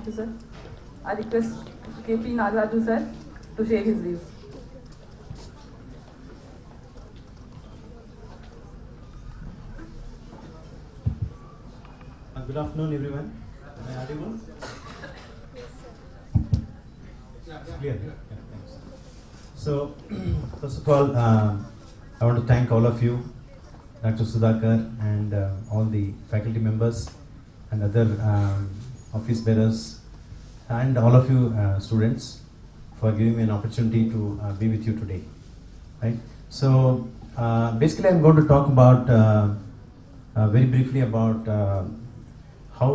Thank you, sir. I request KP Nagaraju, sir, to share his views. Good afternoon, everyone. Am I audible? Clear. Yeah, thanks. So, first of all, I want to thank all of you, Dr. Sudhakar, and all the faculty members and other office bearers, and all of you students for giving me an opportunity to be with you today. Right. So, basically, I'm going to talk about very briefly about how,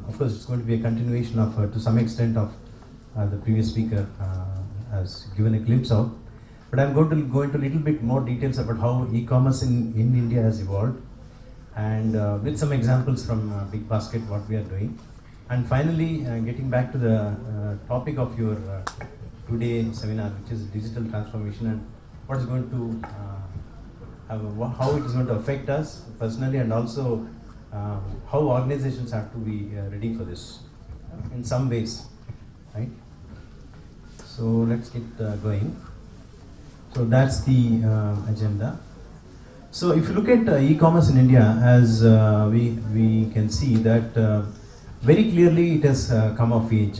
of course, it's going to be a continuation of, to some extent, of the previous speaker has given a glimpse of. But I'm going to go into a little bit more details about how e-commerce in India has evolved, and with some examples from Big Basket, what we are doing. And finally, getting back to the topic of your today seminar, which is digital transformation, and what is going to, how it is going to affect us personally, and also how organizations have to be ready for this in some ways, right? So let's get going. So that's the agenda. So if you look at e-commerce in India, as we can see that very clearly it has come of age,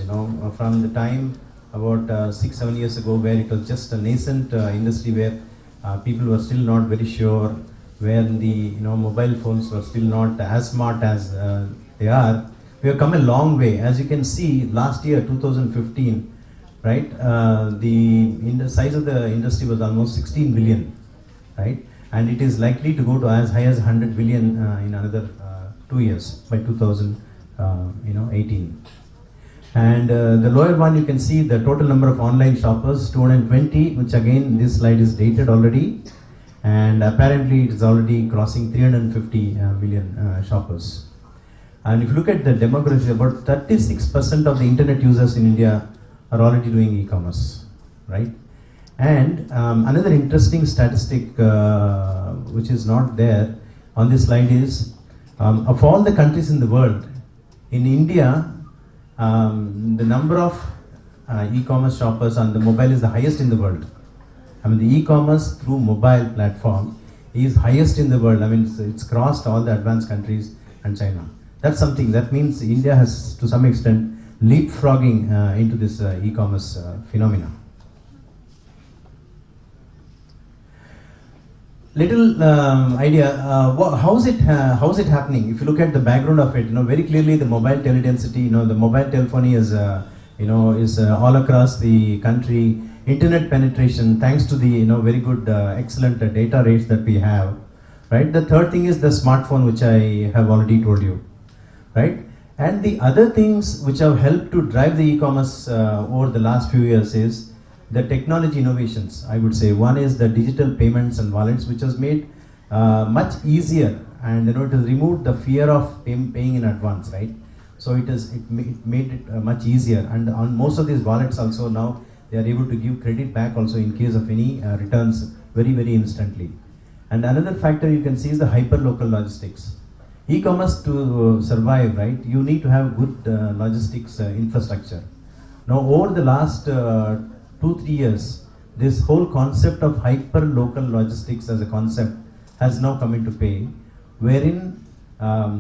from the time about 6-7 years ago, where it was just a nascent industry, where people were still not very sure, where the mobile phones were still not as smart as they are. We have come a long way. As you can see, last year 2015, right, the size of the industry was almost 16 billion, right, and it is likely to go to as high as 100 billion in another 2 years, by 2018. And the lower one, you can see the total number of online shoppers, 220, which again this slide is dated already. And apparently it is already crossing 350 million shoppers. And if you look at the demographics, about 36% of the internet users in India are already doing e-commerce, right? And another interesting statistic which is not there on this slide is, of all the countries in the world, in India, the number of e-commerce shoppers on the mobile is the highest in the world. I mean, the e-commerce through mobile platform is highest in the world. I mean, it's crossed all the advanced countries and China. That's something, that means India has to some extent leapfrogging into this e-commerce phenomena. Little idea, how's it happening? If you look at the background of it, very clearly the mobile teledensity, the mobile telephony is, is all across the country. Internet penetration, thanks to the very good, excellent data rates that we have, right? The third thing is the smartphone, which I have already told you, right? And the other things which have helped to drive the e-commerce over the last few years is the technology innovations. I would say one is the digital payments and wallets, which has made much easier, and it has removed the fear of paying in advance, right? So it made it much easier, and on most of these wallets also now, they are able to give credit back also in case of any returns very, very instantly. And another factor you can see is the hyper-local logistics. E-commerce to survive, right, you need to have good logistics infrastructure. Now, over the last 2-3 years, this whole concept of hyper-local logistics as a concept has now come into play, wherein a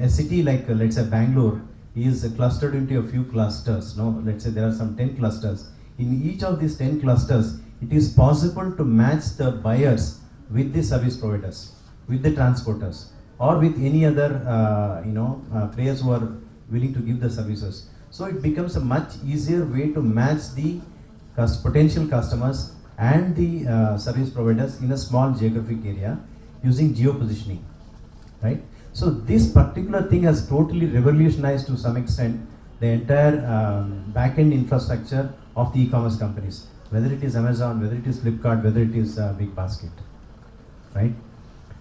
city like, let's say, Bangalore, is clustered into a few clusters. Let's say there are some 10 clusters. In each of these 10 clusters, it is possible to match the buyers with the service providers, with the transporters, or with any other players who are willing to give the services. So it becomes a much easier way to match the potential customers and the service providers in a small geographic area using geo-positioning, right? So this particular thing has totally revolutionized to some extent the entire back-end infrastructure of the e-commerce companies, whether it is Amazon, whether it is Flipkart, whether it is Big Basket, right?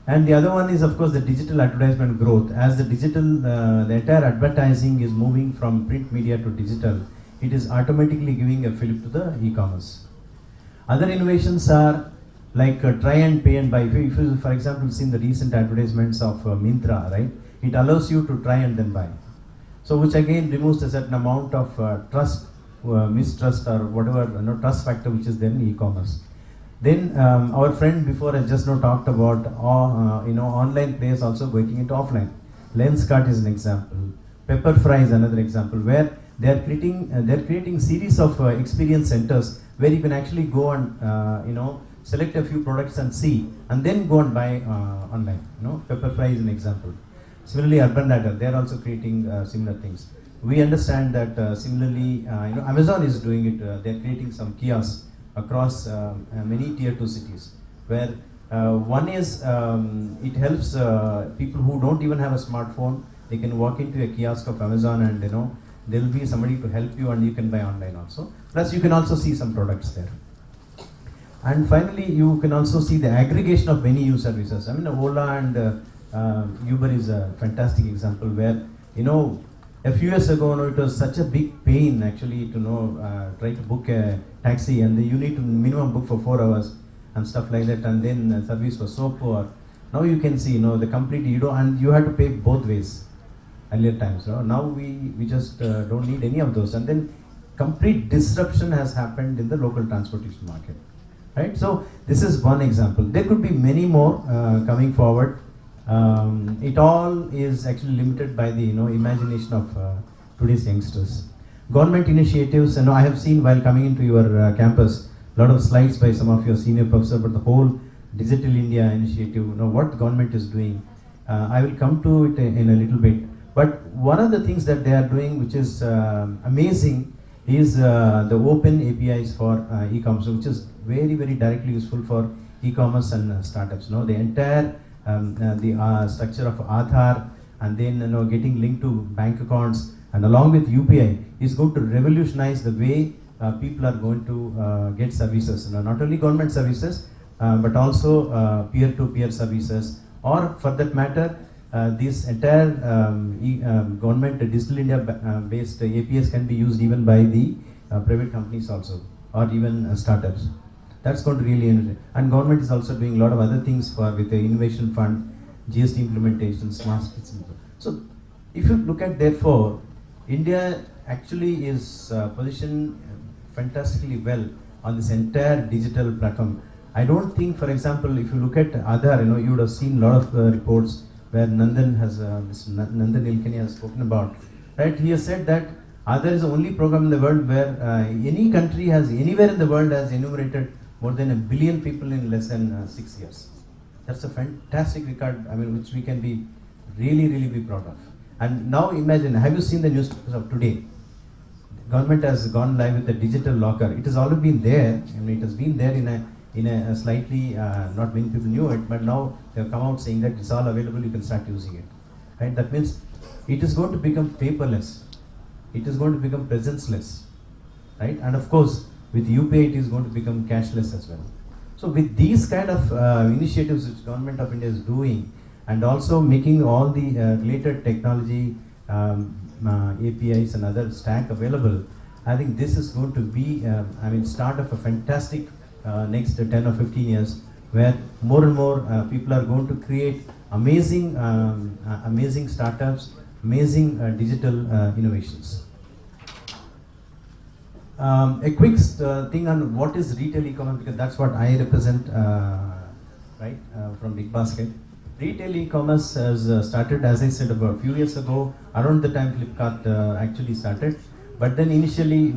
And the other one is, of course, the digital advertisement growth. As the the entire advertising is moving from print media to digital, it is automatically giving a fillip to the e-commerce. Other innovations are like try and pay and buy. If you, for example, seen the recent advertisements of Myntra, right? It allows you to try and then buy. So which again removes a certain amount of trust, mistrust or whatever, trust factor which is there in e-commerce. Then our friend before I just now talked about online players also going into offline. Lenskart is an example. Pepperfry is another example where they are creating series of experience centers where you can actually go and select a few products and see, and then go and buy online. Pepperfry is an example. Similarly, Urban Ladder, they are also creating similar things. We understand that similarly, Amazon is doing it. They are creating some kiosks across many tier 2 cities, where one is it helps people who don't even have a smartphone. They can walk into a kiosk of Amazon and there will be somebody to help you and you can buy online also. Plus you can also see some products there. And finally, you can also see the aggregation of many new services. I mean, Ola and Uber is a fantastic example where, a few years ago, it was such a big pain actually to try to book a taxi, and you need to minimum book for 4 hours and stuff like that, and then service was so poor. Now you can see, the complete, and you have to pay both ways earlier times. Now we just don't need any of those, and then complete disruption has happened in the local transportation market. Right? So this is one example. There could be many more coming forward. It all is actually limited by the imagination of today's youngsters. Government initiatives, I have seen while coming into your campus, a lot of slides by some of your senior professors about the whole Digital India initiative, what government is doing. I will come to it in a little bit. But one of the things that they are doing which is amazing is the open APIs for e-commerce, which is very, very directly useful for e-commerce and startups. The entire structure of Aadhaar and then getting linked to bank accounts and along with UPI is going to revolutionize the way people are going to get services. Not only government services, but also peer-to-peer services, or for that matter, this entire government Digital India based APIs can be used even by the private companies also, or even startups. That's going to really enrich. And government is also doing a lot of other things with the innovation fund, GST implementation, smart cities. So if you look at, therefore, India actually is positioned fantastically well on this entire digital platform. I don't think, for example, if you look at Aadhaar, you would have seen a lot of reports where Nandan Nilekani has spoken about. Right? He has said that Aadhaar is the only program in the world where any country has, anywhere in the world, has enumerated more than 1 billion people in less than 6 years. That's a fantastic record, which we can be really, really be proud of. And now imagine, have you seen the newspapers of today? The government has gone live with the digital locker. It has already been there, it has been there in a slightly, not many people knew it, but now they have come out saying that it's all available, you can start using it. Right? That means it is going to become paperless. It is going to become presenceless. Right? And of course, with UPI, it is going to become cashless as well. So with these kind of initiatives which Government of India is doing, and also making all the related technology, APIs and other stack available, I think this is going to be, start of a fantastic next 10 or 15 years, where more and more people are going to create amazing, amazing startups, amazing digital innovations. A quick thing on what is retail e-commerce, because that's what I represent, from Big Basket. Retail e-commerce has started, as I said, about a few years ago, around the time Flipkart actually started. But then initially,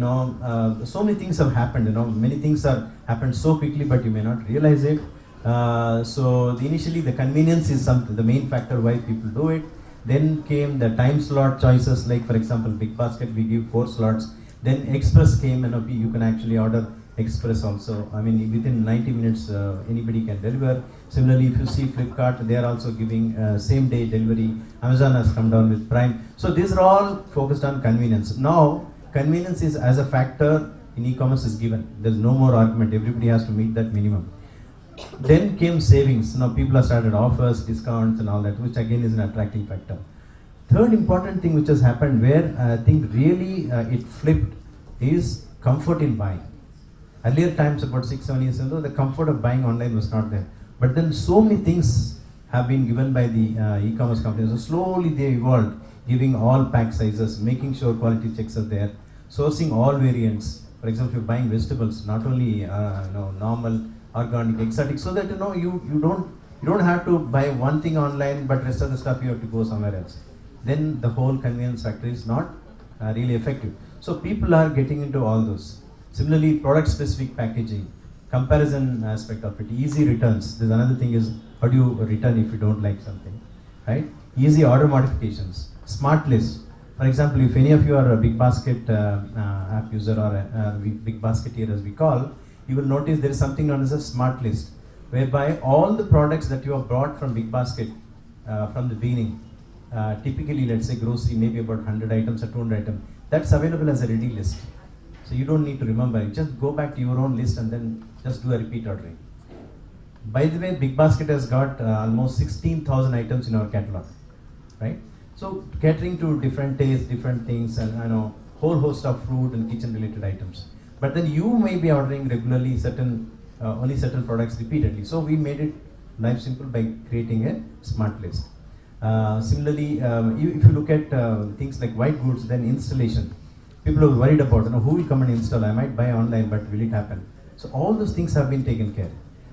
so many things have happened. Many things have happened so quickly, but you may not realize it. So initially, the convenience is the main factor why people do it. Then came the time slot choices, like for example, Big Basket, we give 4 slots. Then Express came, you can actually order Express also. Within 90 minutes, anybody can deliver. Similarly, if you see Flipkart, they are also giving same day delivery. Amazon has come down with Prime. So these are all focused on convenience. Now, convenience is as a factor in e-commerce is given. There's no more argument. Everybody has to meet that minimum. Then came savings. Now people have started offers, discounts and all that, which again is an attracting factor. Third important thing which has happened, where I think really it flipped, is comfort in buying. Earlier times, about 6-7 years ago, the comfort of buying online was not there. But then so many things have been given by the e-commerce companies. So slowly they evolved giving all pack sizes, making sure quality checks are there, sourcing all variants. For example, if you're buying vegetables, not only normal, organic, exotic, so that you don't have to buy one thing online, but rest of the stuff you have to go somewhere else. Then the whole convenience factor is not really effective. So people are getting into all those. Similarly, product-specific packaging, comparison aspect of it, easy returns. There's another thing is how do you return if you don't like something, right? Easy order modifications, smart list. For example, if any of you are a Big Basket app user or a Big Basketeer as we call, you will notice there is something known as a smart list, whereby all the products that you have brought from Big Basket from the beginning, typically let's say grocery, maybe about 100 items or 200 items, that's available as a ready list. So you don't need to remember it. Just go back to your own list and then just do a repeat ordering. By the way, Big Basket has got almost 16,000 items in our catalog, right? So catering to different tastes, different things, and whole host of food and kitchen related items. But then you may be ordering regularly only certain products repeatedly. So we made it life simple by creating a smart list. Similarly, if you look at things like white goods, then installation. People are worried about who will come and install. I might buy online, but will it happen? So all those things have been taken care.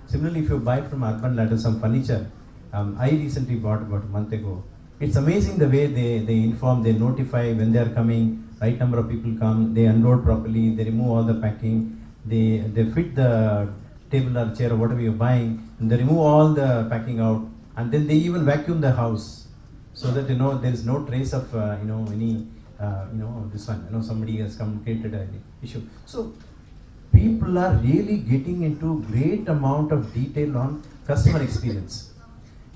Similarly, if you buy from Urban Ladder some furniture, I recently bought about a month ago. It's amazing the way they inform, they notify when they are coming, right number of people come, they unload properly, they remove all the packing, they fit the table or chair or whatever you're buying, and they remove all the packing out, and then they even vacuum the house so that there is no trace of any this one somebody has come created an issue. So people are really getting into great amount of detail on customer experience.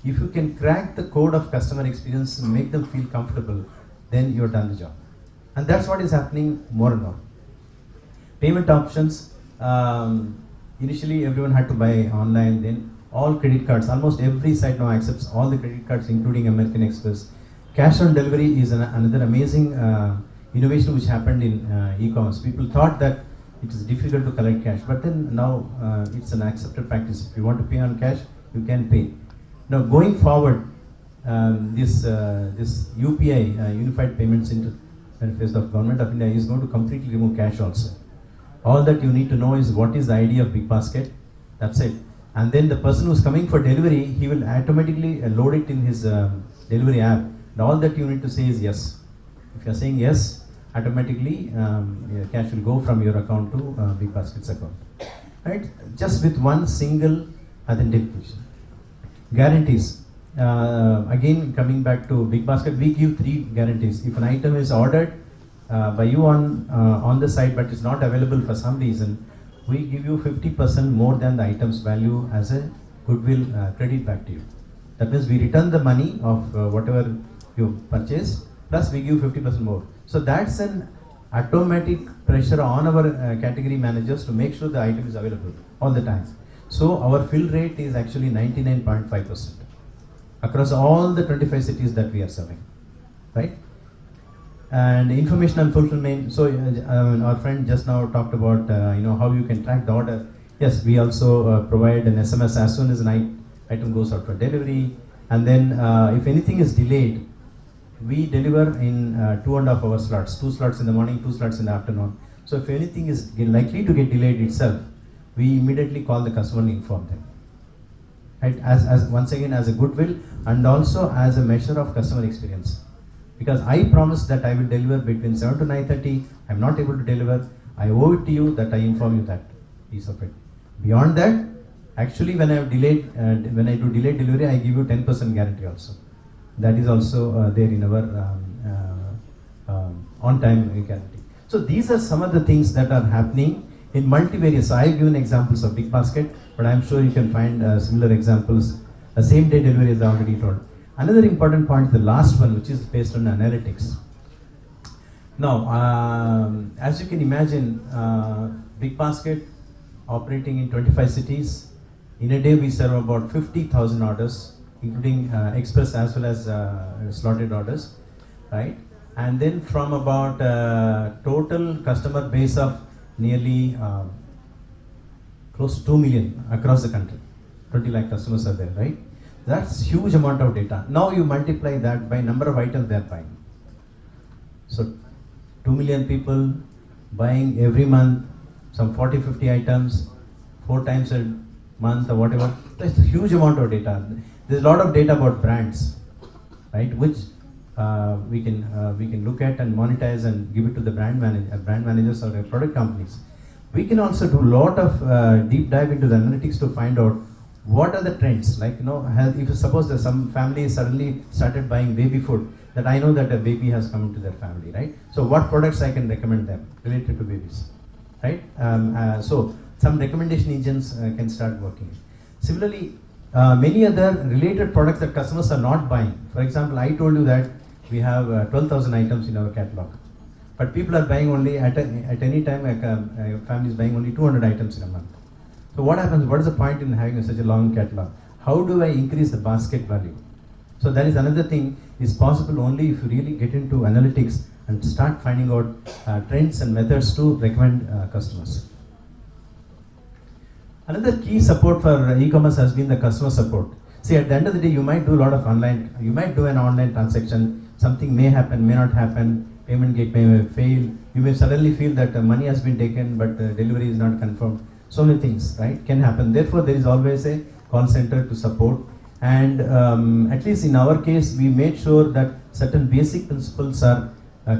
If you can crack the code of customer experience and make them feel comfortable, then you're done the job. And that's what is happening more and more. Payment options, initially everyone had to buy online, then all credit cards, almost every site now accepts all the credit cards including American Express. Cash on delivery is another amazing innovation which happened in e-commerce. People thought that it is difficult to collect cash, but then now it's an accepted practice. If you want to pay on cash, you can pay. Now going forward, this UPI, Unified Payments Interface of Government of India, is going to completely remove cash also. All that you need to know is what is the ID of Big Basket, that's it. And then the person who's coming for delivery, he will automatically load it in his delivery app. And all that you need to say is yes. If you're saying yes, automatically cash will go from your account to Big Basket's account. Right? Just with one single authentication. Guarantees. Again, coming back to Big Basket, we give 3 guarantees. If an item is ordered by you on the site but is not available for some reason, we give you 50% more than the item's value as a goodwill credit back to you. That means we return the money of whatever you purchased, plus we give 50% more. So that's an automatic pressure on our category managers to make sure the item is available all the time. So our fill rate is actually 99.5% across all the 25 cities that we are serving, right? And information and fulfillment. So our friend just now talked about how you can track the order. Yes, we also provide an SMS as soon as an item goes out for delivery. And then if anything is delayed, we deliver in 2.5 hour slots, 2 slots in the morning, 2 slots in the afternoon. So if anything is likely to get delayed itself, we immediately call the customer and inform them. Right? As once again, as a goodwill and also as a measure of customer experience. Because I promised that I will deliver between 7 to 9:30, I'm not able to deliver, I owe it to you that I inform you that piece of it. Beyond that, actually when I do delayed delivery, I give you 10% guarantee also. That is also there in our on-time guarantee. So these are some of the things that are happening in multivarious. I have given examples of Big Basket, but I'm sure you can find similar examples. Same day delivery is already told. Another important point, the last one, which is based on analytics. Now, as you can imagine, Big Basket operating in 25 cities. In a day, we serve about 50,000 orders, including express as well as slotted orders, right? And then from about total customer base of nearly close to 2 million across the country. 20 lakh customers are there, right? That's huge amount of data. Now you multiply that by number of items they are buying. So 2 million people buying every month some 40-50 items 4 times a month or whatever. That's a huge amount of data. There's a lot of data about brands, right? Which we can look at and monetize and give it to the brand managers or the product companies. We can also do a lot of deep dive into the analytics to find out what are the trends. Like, if you suppose that some family suddenly started buying baby food, that I know that a baby has come into their family, right? So what products I can recommend them related to babies, right? So some recommendation engines can start working. Similarly, many other related products that customers are not buying. For example, I told you that we have 12,000 items in our catalog, but people are buying only at any time. A family is buying only 200 items in a month. So what happens? What is the point in having such a long catalog? How do I increase the basket value? So that is another thing. Is possible only if you really get into analytics and start finding out trends and methods to recommend customers. Another key support for e-commerce has been the customer support. See, at the end of the day, you might do a lot of you might do an online transaction, something may happen, may not happen, payment gateway may fail, you may suddenly feel that money has been taken but delivery is not confirmed. So many things, right, can happen. Therefore, there is always a call center to support. And at least in our case, we made sure that certain basic principles are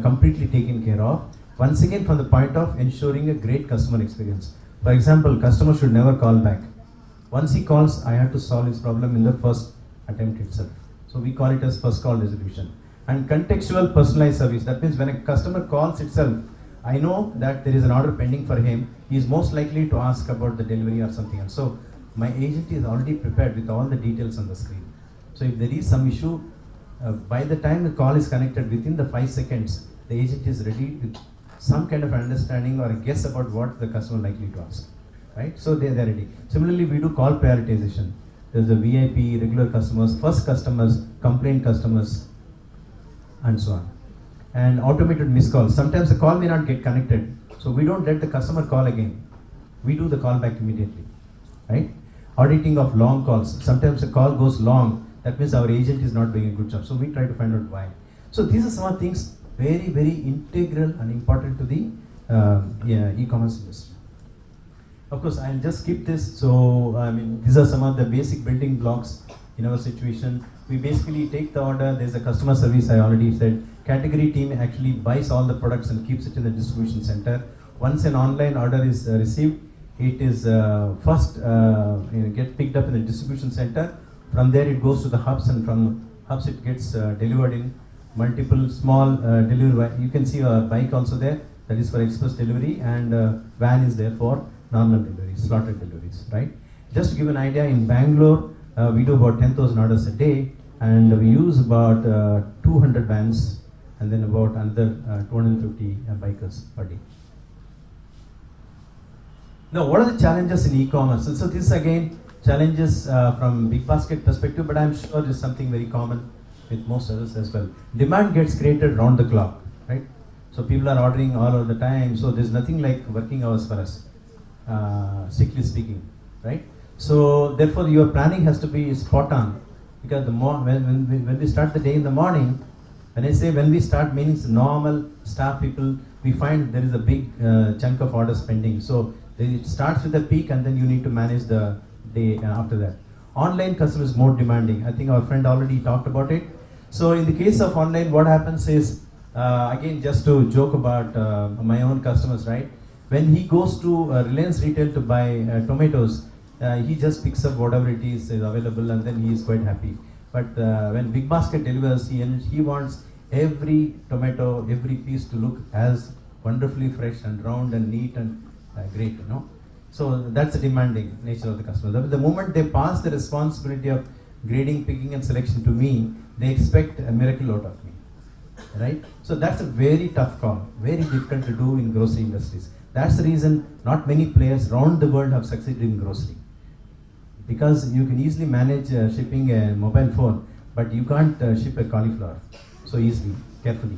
completely taken care of. Once again, from the point of ensuring a great customer experience. For example, customer should never call back. Once he calls, I have to solve his problem in the first attempt itself. So we call it as first call resolution. And contextual personalized service. That means when a customer calls itself, I know that there is an order pending for him. He is most likely to ask about the delivery or something else. So my agent is already prepared with all the details on the screen. So if there is some issue, by the time the call is connected, within the 5 seconds, the agent is ready with some kind of understanding or a guess about what the customer likely to ask, right? So they are ready. Similarly, we do call prioritization. There's a VIP, regular customers, first customers, complaint customers, and so on. And automated missed calls. Sometimes the call may not get connected, so we don't let the customer call again. We do the call back immediately, right? Auditing of long calls. Sometimes the call goes long. That means our agent is not doing a good job. So we try to find out why. So these are some of the things very, very integral and important to the e-commerce industry. Of course, I'll just skip this. So, these are some of the basic building blocks in our situation. We basically take the order. There's a customer service, I already said. Category team actually buys all the products and keeps it in the distribution center. Once an online order is received, it is first get picked up in the distribution center. From there, it goes to the hubs, and from hubs, it gets delivered in multiple small delivery. You can see a bike also there. That is for express delivery, and van is there for normal deliveries, slotted deliveries, right? Just to give an idea, in Bangalore, we do about 10,000 orders a day, and we use about 200 vans, and then about another 250 bikers per day. Now, what are the challenges in e-commerce? So this again, challenges from big basket perspective, but I'm sure this is something very common with most others as well. Demand gets created round the clock, right? So people are ordering all of the time, so there's nothing like working hours for us, strictly speaking, right? So therefore your planning has to be spot on, because when we start the day in the morning, when I say when we start, means normal staff people, we find there is a big chunk of orders pending. So it starts with a peak, and then you need to manage the day after that. Online customer is more demanding. I think our friend already talked about it. So in the case of online, what happens is, again, just to joke about my own customers, right? When he goes to Reliance Retail to buy tomatoes, he just picks up whatever it is available, and then he is quite happy. But when Big Basket delivers, he wants every tomato, every piece to look as wonderfully fresh and round and neat and great, you know. So that's the demanding nature of the customer. The moment they pass the responsibility of grading, picking and selection to me, they expect a miracle out of me, right? So that's a very tough call, very difficult to do in grocery industries. That's the reason not many players around the world have succeeded in grocery. Because you can easily manage shipping a mobile phone, but you can't ship a cauliflower so easily, carefully,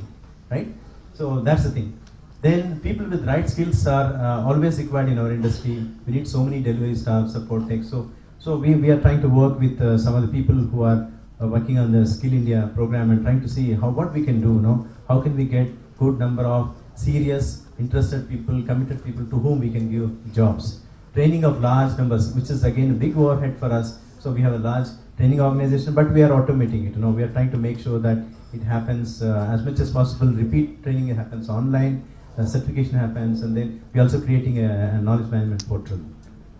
right? So that's the thing. Then people with right skills are always required in our industry. We need so many delivery staff, support tech. So we are trying to work with some of the people who are working on the Skill India program and trying to see what we can do. How can we get good number of serious, interested people, committed people to whom we can give jobs. Training of large numbers, which is again a big overhead for us. So we have a large training organization, but we are automating it. We are trying to make sure that it happens as much as possible. Repeat training happens online, certification happens, and then we are also creating a knowledge management portal.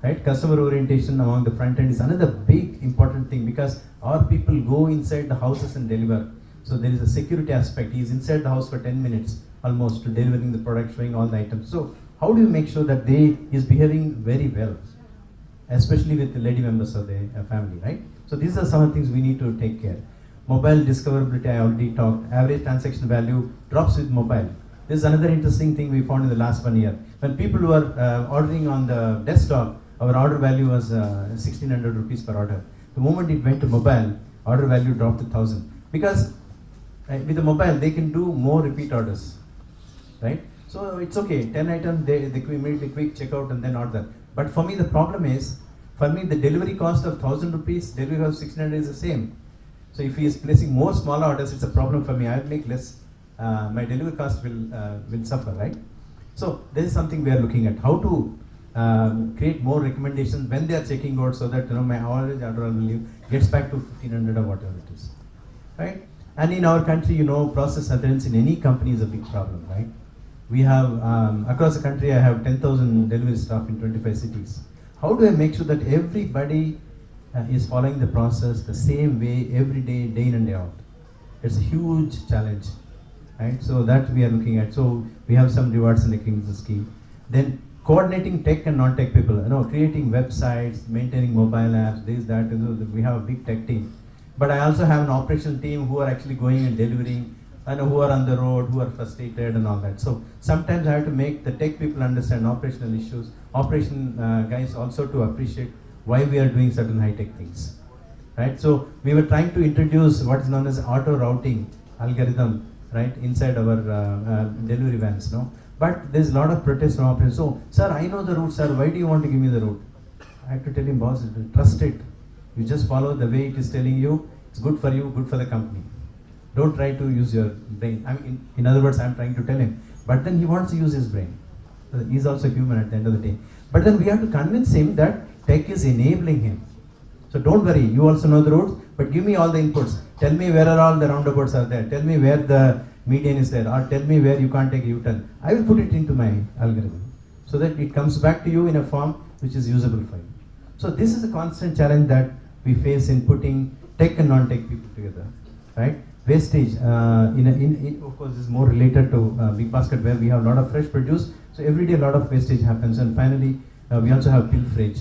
Right? Customer orientation among the front end is another big important thing, because our people go inside the houses and deliver. So there is a security aspect. He is inside the house for 10 minutes almost to delivering the product, showing all the items. So how do you make sure that he is behaving very well, especially with the lady members of the family, right? So these are some of the things we need to take care. Mobile discoverability, I already talked. Average transaction value drops with mobile. This is another interesting thing we found in the last 1 year. When people were ordering on the desktop, our order value was 1600 rupees per order. The moment it went to mobile, order value dropped to 1000. Because with the mobile, they can do more repeat orders, right? So it's okay, 10 items, they immediately quick checkout and then order. But for me, the problem is, for me, the delivery cost of 1000 rupees, delivery cost of 1600 is the same. So if he is placing more small orders, it's a problem for me. I will make less, my delivery cost will suffer, right? So this is something we are looking at, how to create more recommendations when they are checking out, so that my average order value gets back to 1500 or whatever it is, right? And in our country, process adherence in any company is a big problem, right? We have across the country, I have 10,000 delivery staff in 25 cities. How do I make sure that everybody is following the process the same way every day, day in and day out? It's a huge challenge, right? So that we are looking at. So we have some rewards and recognition scheme. Then coordinating tech and non-tech people, creating websites, maintaining mobile apps, this, that, we have a big tech team. But I also have an operational team who are actually going and delivering, and who are on the road, who are frustrated and all that. So sometimes I have to make the tech people understand operational issues, operation guys also to appreciate why we are doing certain high-tech things, right? So we were trying to introduce what is known as auto routing algorithm, right, inside our delivery vans, But there's a lot of protest from operators. So, sir, I know the route, sir. Why do you want to give me the route? I have to tell him, boss, trust it. You just follow the way it is telling you. It's good for you, good for the company. Don't try to use your brain. I mean, in other words, I'm trying to tell him. But then he wants to use his brain. He's also human at the end of the day. But then we have to convince him that tech is enabling him. So don't worry, you also know the routes, but give me all the inputs. Tell me where are all the roundabouts are there. Tell me where the median is there, or tell me where you can't take a U-turn. I will put it into my algorithm so that it comes back to you in a form which is usable for you. So this is a constant challenge that we face in putting tech and non-tech people together, right? Wastage, of course, is more related to Big Basket, where we have a lot of fresh produce. So every day a lot of wastage happens. And finally, we also have pilferage,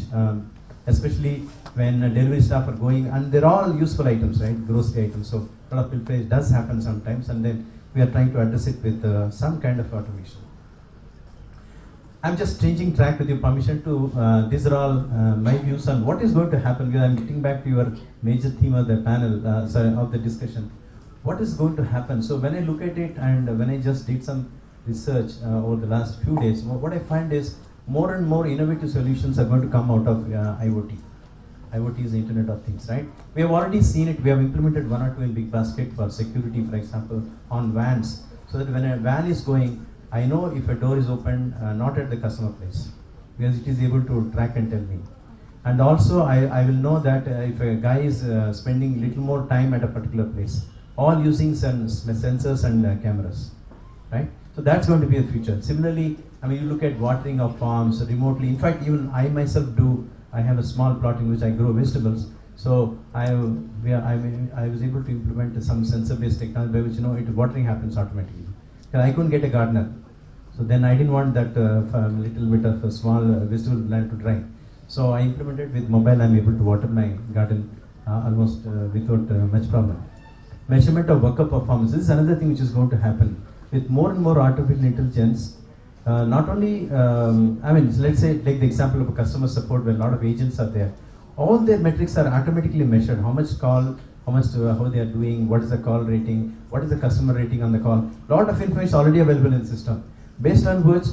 especially when delivery staff are going, and they're all useful items, right? Grocery items. So a lot of pilferage does happen sometimes, and then we are trying to address it with some kind of automation. I'm just changing track with your permission to, these are all my views on what is going to happen. Because I'm getting back to your major theme of the panel, of the discussion. What is going to happen? So when I look at it, and when I just did some research over the last few days, what I find is more and more innovative solutions are going to come out of IoT. IoT is the Internet of Things, right? We have already seen it. We have implemented one or two in Big Basket for security, for example, on vans. So that when a van is going, I know if a door is open, not at the customer place, because it is able to track and tell me. And also, I will know that if a guy is spending little more time at a particular place, all using some sensors and cameras, right? So that's going to be a future. Similarly, I mean, you look at watering of farms remotely. In fact, even I myself do. I have a small plot in which I grow vegetables. So I was able to implement some sensor-based technology by which watering happens automatically. I couldn't get a gardener, so then I didn't want that little bit of a small vegetable plant to dry. So I implemented with mobile. I'm able to water my garden almost without much problem. Measurement of worker performance. This is another thing which is going to happen with more and more artificial intelligence. Not only, let's say, take the example of a customer support where a lot of agents are there. All their metrics are automatically measured. How much call, how they are doing, what is the call rating, what is the customer rating on the call. Lot of information is already available in the system. Based on which,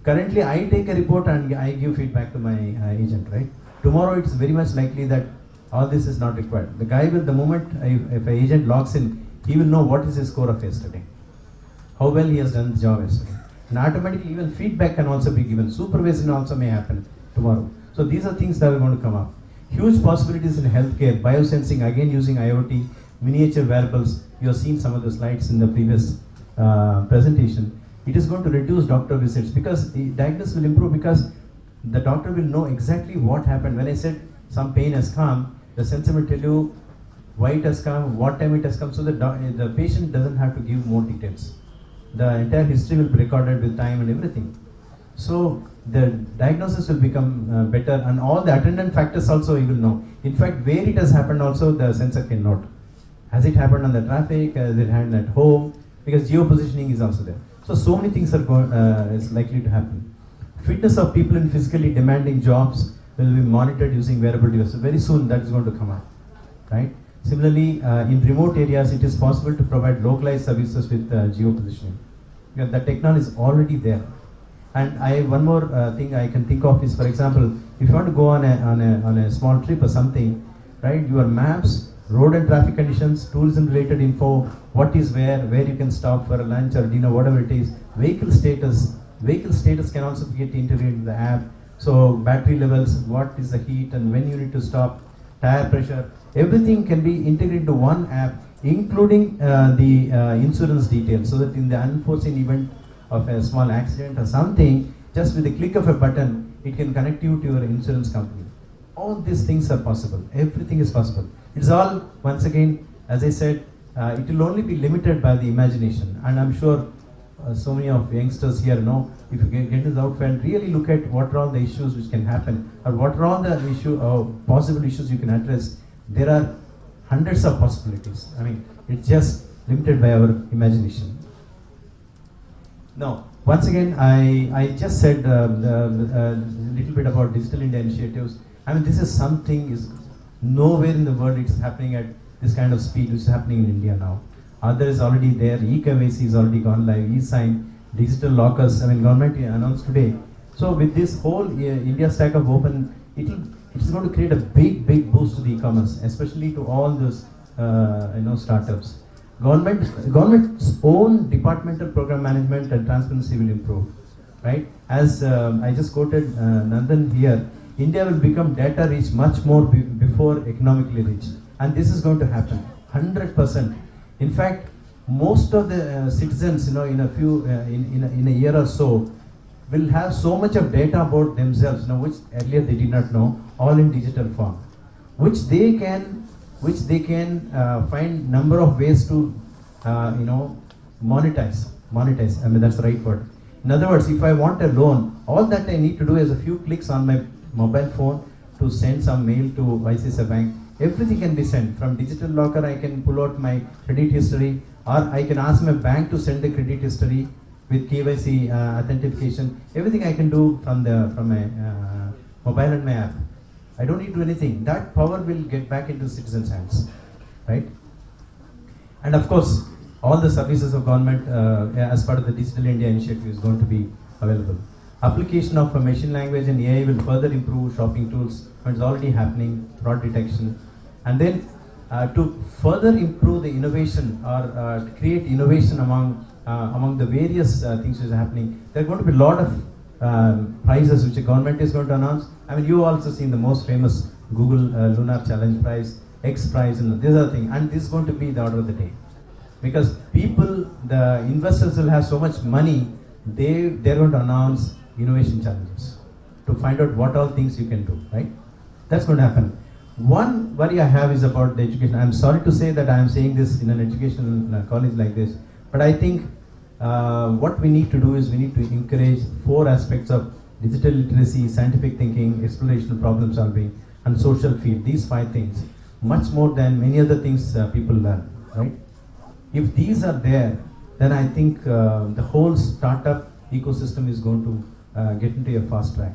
currently I take a report and I give feedback to my agent, right? Tomorrow it's very much likely that all this is not required. The guy will, the moment if an agent logs in, he will know what is his score of yesterday. how well he has done the job yesterday. And automatically even feedback can also be given. Supervision also may happen tomorrow. So these are things that are going to come up. Huge possibilities in healthcare, biosensing, again using IoT, miniature wearables. You have seen some of the slides in the previous presentation. It is going to reduce doctor visits because the diagnosis will improve because the doctor will know exactly what happened. When I said some pain has come, the sensor will tell you why it has come, what time it has come, so that the patient doesn't have to give more details. The entire history will be recorded with time and everything. So the diagnosis will become better, and all the attendant factors also you will know. In fact, where it has happened also the sensor can note. Has it happened on the traffic? Has it happened at home? Because geo-positioning is also there. So many things are is likely to happen. Fitness of people in physically demanding jobs will be monitored using wearable devices. Very soon that is going to come up, right? Similarly, in remote areas, it is possible to provide localized services with geo-positioning. Yeah, the technology is already there. And one more thing I can think of is, for example, if you want to go on a small trip or something, right? Your maps, road and traffic conditions, tourism-related info, what is where you can stop for a lunch or dinner, whatever it is. Vehicle status can also get integrated in the app. So battery levels, what is the heat and when you need to stop, tire pressure, everything can be integrated into one app, including the insurance details, so that in the unforeseen event of a small accident or something, just with the click of a button, it can connect you to your insurance company. All these things are possible. Everything is possible. It's all, once again, as I said, it will only be limited by the imagination. And I'm sure so many of youngsters here know, if you get into the outfield, really look at what are all the issues which can happen, or what are all the possible issues you can address. There are hundreds of possibilities. I mean, it's just limited by our imagination. Now, once again, I just said a little bit about Digital India initiatives. I mean, this is something is nowhere in the world it's happening at this kind of speed which is happening in India now. Other is already there, e-KYC is already gone live, e-sign, digital lockers, I mean, government announced today. So with this whole India stack of open, it's going to create a big boost to the e-commerce, especially to all those startups. Government's own departmental program management and transparency will improve, right? As I just quoted Nandan here, India will become data rich much more before economically rich, and this is going to happen 100%. In fact, most of the citizens, in a year or so, will have so much of data about themselves, which earlier they did not know, all in digital form, which they can find number of ways to monetize. I mean, that's the right word. In other words, if I want a loan, all that I need to do is a few clicks on my mobile phone to send some mail to ICICI Bank. Everything can be sent. From digital locker, I can pull out my credit history, or I can ask my bank to send the credit history with KYC authentication. Everything I can do from my mobile and my app. I don't need to do anything. That power will get back into citizens' hands, right? And of course, all the services of government as part of the Digital India initiative is going to be available. Application of machine language and AI will further improve shopping tools. It's already happening, fraud detection. And then to further improve the innovation or to create innovation among the various things which are happening, there are going to be a lot of prizes which the government is going to announce. I mean, you also seen the most famous Google Lunar Challenge Prize, X Prize, and these are things. And this is going to be the order of the day. Because the investors will have so much money, they're going to announce innovation challenges to find out what all things you can do, right? That's going to happen. One worry I have is about the education. I'm sorry to say that I am saying this in an educational college like this, but I think what we need to do is we need to encourage 4 aspects of digital literacy, scientific thinking, exploration, problem solving, and social field. These 5 things, much more than many other things people learn, right? If these are there, then I think the whole startup ecosystem is going to get into a fast track.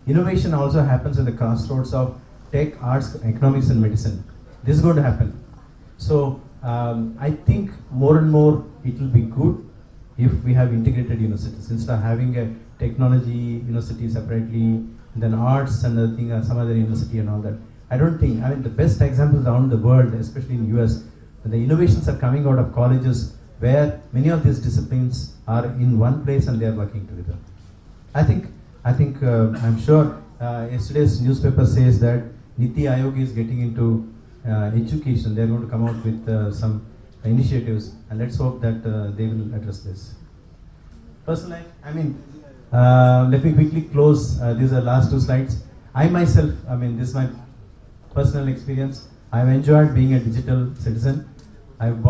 Innovation also happens at the crossroads of tech, arts, economics, and medicine. This is going to happen. So I think more and more it will be good if we have integrated universities instead of having a technology university separately, then arts and other thing, some other university and all that. I don't think. I mean, the best examples around the world, especially in US, the innovations are coming out of colleges where many of these disciplines are in one place and they are working together. I'm sure yesterday's newspaper says that Niti Aayog is getting into education. They are going to come out with some initiatives, and let's hope that they will address this. Personal life, let me quickly close. These are last two slides. I myself, this is my personal experience. I've enjoyed being a digital citizen. I'm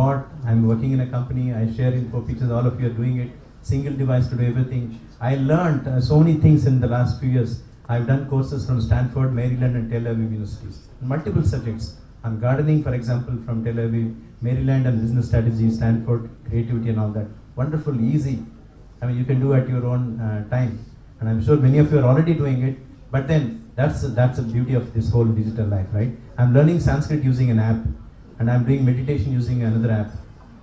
working in a company, I share info pictures, all of you are doing it. Single device to do everything. I learned so many things in the last few years. I've done courses from Stanford, Maryland and Tel Aviv universities. Multiple subjects. I'm gardening, for example, from Tel Aviv, Maryland and business strategy, Stanford, creativity and all that. Wonderful, easy. You can do at your own time. And I'm sure many of you are already doing it. But then, that's the beauty of this whole digital life, right? I'm learning Sanskrit using an app. And I'm doing meditation using another app,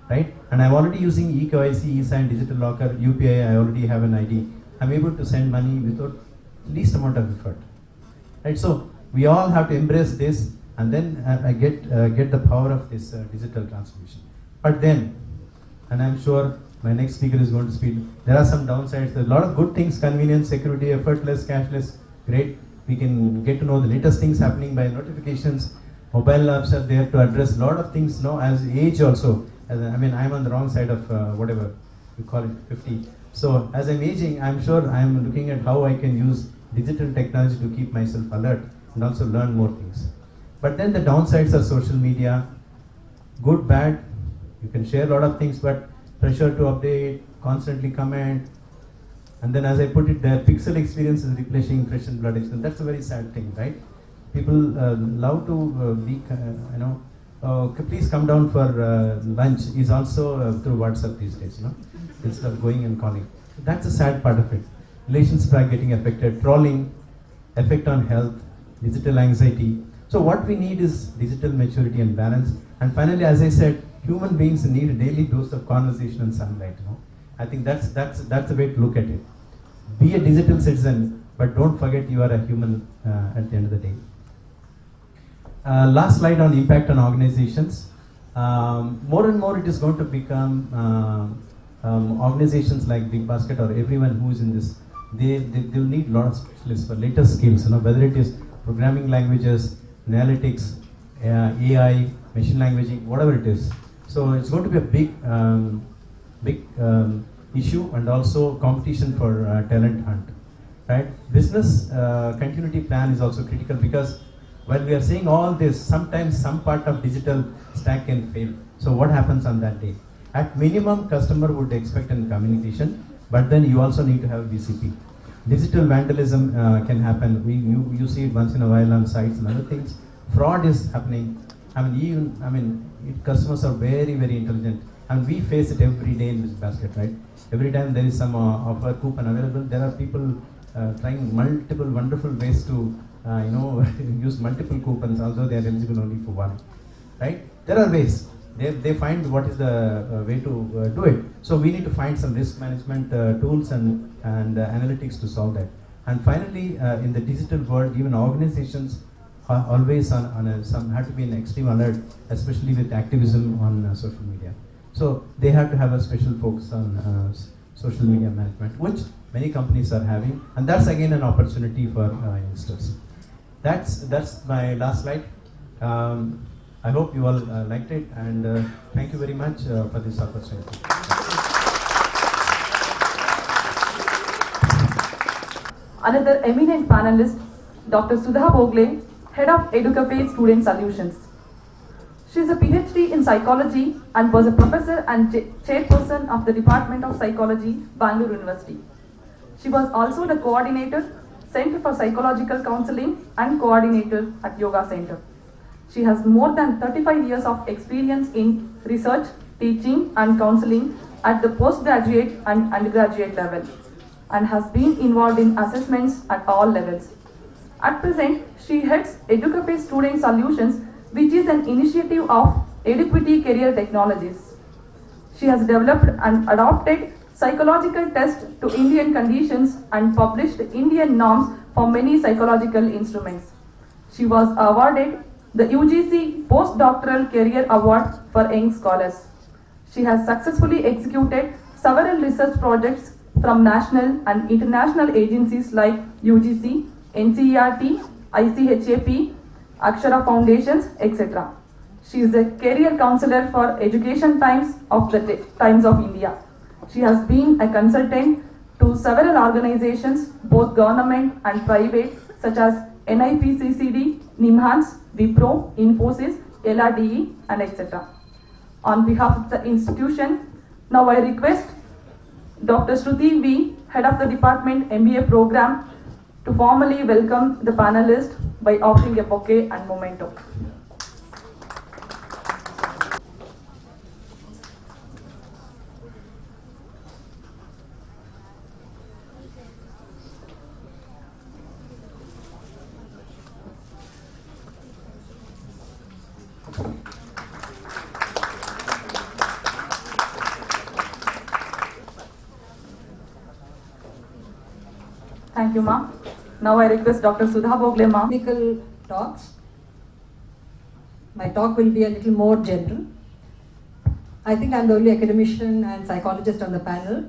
right? And I'm already using eKYC, eSign, Digital Locker, UPI, I already have an ID. I'm able to send money without least amount of effort, right? So, we all have to embrace this, and then I get the power of this digital transformation. But then, and I'm sure my next speaker is going to speak, there are some downsides. There's a lot of good things, convenience, security, effortless, cashless, great. We can get to know the latest things happening by notifications. Mobile apps are there to address a lot of things now as age also. I'm on the wrong side of whatever you call it, 50. So as I'm aging, I'm sure I'm looking at how I can use digital technology to keep myself alert and also learn more things. But then the downsides are social media, good, bad. You can share a lot of things, but pressure to update, constantly comment. And then as I put it there, pixel experience is replacing flesh and blood experience. That's a very sad thing, right? People love to please come down for lunch is also through WhatsApp these days, instead of going and calling. That's a sad part of it. Relationships are getting affected, trolling, effect on health, digital anxiety. So what we need is digital maturity and balance. And finally, as I said, human beings need a daily dose of conversation and sunlight. I think that's the way to look at it. Be a digital citizen, but don't forget you are a human at the end of the day. Last slide on impact on organizations. More and more it is going to become organizations like Big Basket or everyone who is in this, they will need a lot of specialists for latest skills, whether it is programming languages, analytics, AI, machine languaging, whatever it is. So it's going to be a big issue and also competition for talent hunt. Right? Business continuity plan is also critical because while we are saying all this, sometimes some part of digital stack can fail. So what happens on that day? At minimum, customer would expect in communication, but then you also need to have BCP. Digital vandalism can happen. You see it once in a while on sites and other things. Fraud is happening. Customers are very, very intelligent. And we face it every day in this basket, right? Every time there is some offer coupon available, there are people trying multiple wonderful ways to use multiple coupons, although they are eligible only for one, right? There are ways. They find what is the way to do it. So we need to find some risk management tools and analytics to solve that. And finally, in the digital world, even organizations are always have to be in extreme alert, especially with activism on social media. So they have to have a special focus on social media management, which many companies are having, and that's again an opportunity for youngsters. That's my last slide. I hope you all liked it, and thank you very much for this opportunity. Another eminent panelist, Dr. Sudha Bogle, Head of Educape Student Solutions. She is a PhD in psychology and was a professor and chairperson of the Department of Psychology, Bangalore University. She was also the coordinator, Center for Psychological Counseling, and coordinator at Yoga Center. She has more than 35 years of experience in research, teaching, and counseling at the postgraduate and undergraduate level, and has been involved in assessments at all levels. At present, she heads Educape Student Solutions, which is an initiative of Eduquity Career Technologies. She has developed and adopted psychological tests to Indian conditions and published Indian norms for many psychological instruments. She was awarded the UGC Postdoctoral Career Award for Young Scholars. She has successfully executed several research projects from national and international agencies like UGC, NCERT, ICHAP, Akshara Foundations, etc. She is a career counselor for Education Times of the Times of India. She has been a consultant to several organizations, both government and private, such as NIPCCD, NIMHANS, Wipro, Infosys, LRDE, and etc. On behalf of the institution, now I request Dr. Shruti V, Head of the Department MBA Program, to formally welcome the panelists by offering a bouquet and memento. Thank you, ma'am. Now I request Dr. Sudha Bogle, ma'am. Technical talks. My talk will be a little more general. I think I'm the only academician and psychologist on the panel,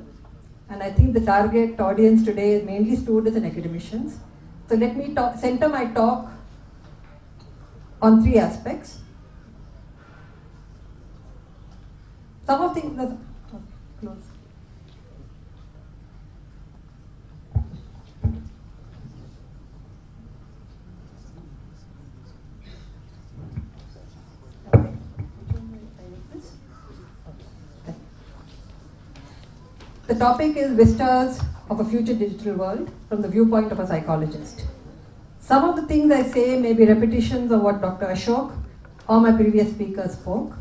and I think the target audience today is mainly students and academicians. So let me center my talk on three aspects. Some of things. Close. The topic is vistas of a future digital world from the viewpoint of a psychologist. Some of the things I say may be repetitions of what Dr. Ashok or my previous speakers spoke,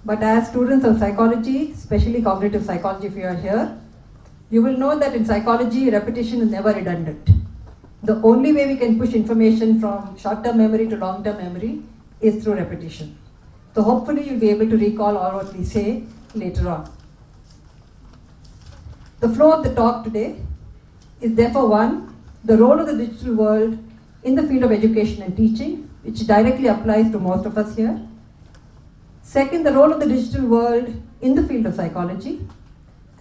but as students of psychology, especially cognitive psychology if you are here, you will know that in psychology, repetition is never redundant. The only way we can push information from short-term memory to long-term memory is through repetition. So hopefully you'll be able to recall all what we say later on. The flow of the talk today is therefore one, the role of the digital world in the field of education and teaching, which directly applies to most of us here. Second, the role of the digital world in the field of psychology.